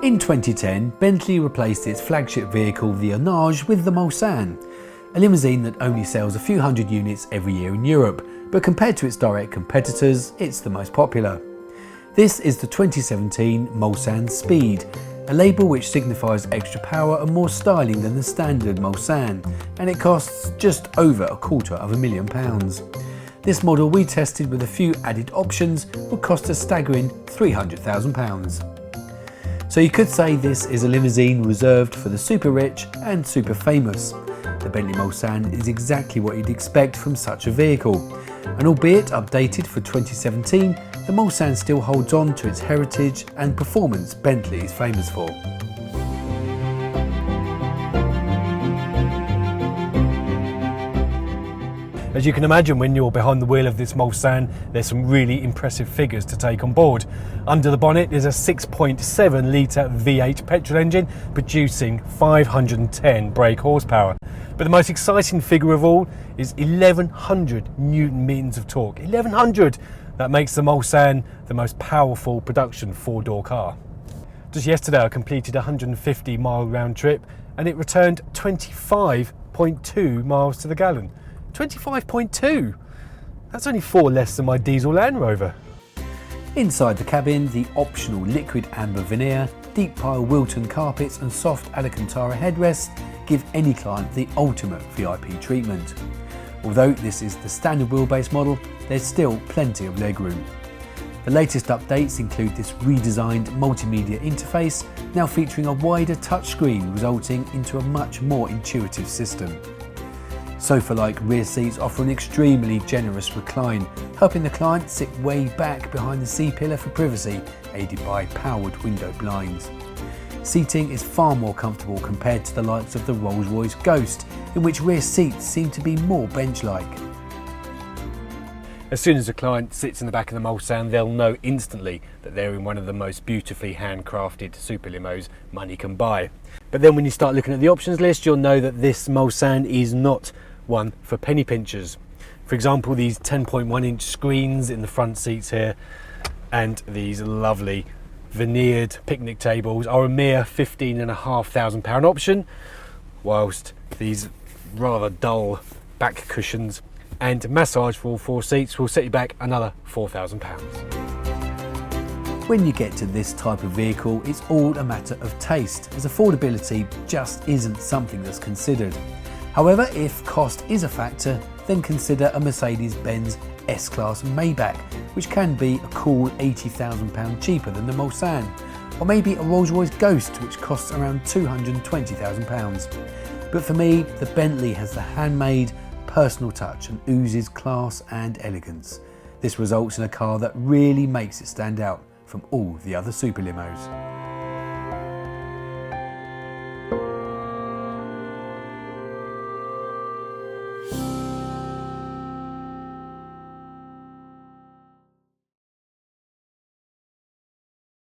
In 2010, Bentley replaced its flagship vehicle, the Arnage, with the Mulsanne, a limousine that only sells a few hundred units every year in Europe, but compared to its direct competitors, it's the most popular. This is the 2017 Mulsanne Speed, a label which signifies extra power and more styling than the standard Mulsanne, and it costs just over £250,000. This model we tested with a few added options would cost a staggering £300,000. So you could say this is a limousine reserved for the super rich and super famous. The Bentley Mulsanne is exactly what you'd expect from such a vehicle, and albeit updated for 2017, the Mulsanne still holds on to its heritage and performance Bentley is famous for. As you can imagine, when you're behind the wheel of this Mulsanne, there's some really impressive figures to take on board. Under the bonnet is a 6.7 litre V8 petrol engine producing 510 brake horsepower. But the most exciting figure of all is 1100 Newton meters of torque. 1100! That makes the Mulsanne the most powerful production four-door car. Just yesterday I completed a 150-mile round trip and it returned 25.2 miles to the gallon. 25.2! That's only 4 less than my diesel Land Rover. Inside the cabin, the optional liquid amber veneer, deep pile Wilton carpets and soft Alcantara headrests give any client the ultimate VIP treatment. Although this is the standard wheelbase model, there's still plenty of legroom. The latest updates include this redesigned multimedia interface, now featuring a wider touchscreen resulting into a much more intuitive system. Sofa-like rear seats offer an extremely generous recline, helping the client sit way back behind the C-pillar for privacy, aided by powered window blinds. Seating is far more comfortable compared to the likes of the Rolls-Royce Ghost, in which rear seats seem to be more bench-like. As soon as a client sits in the back of the Mulsanne, they'll know instantly that they're in one of the most beautifully handcrafted super limos money can buy. But then when you start looking at the options list, you'll know that this Mulsanne is not one for penny pinchers. For example, these 10.1-inch screens in the front seats here and these lovely veneered picnic tables are a mere £15,500 option, whilst these rather dull back cushions and massage for all 4 seats will set you back another £4,000. When you get to this type of vehicle, it's all a matter of taste, as affordability just isn't something that's considered. However, if cost is a factor, then consider a Mercedes-Benz S-Class Maybach, which can be a cool £80,000 cheaper than the Mulsanne, or maybe a Rolls-Royce Ghost, which costs around £220,000. But for me, the Bentley has the handmade, personal touch and oozes class and elegance. This results in a car that really makes it stand out from all the other super limos.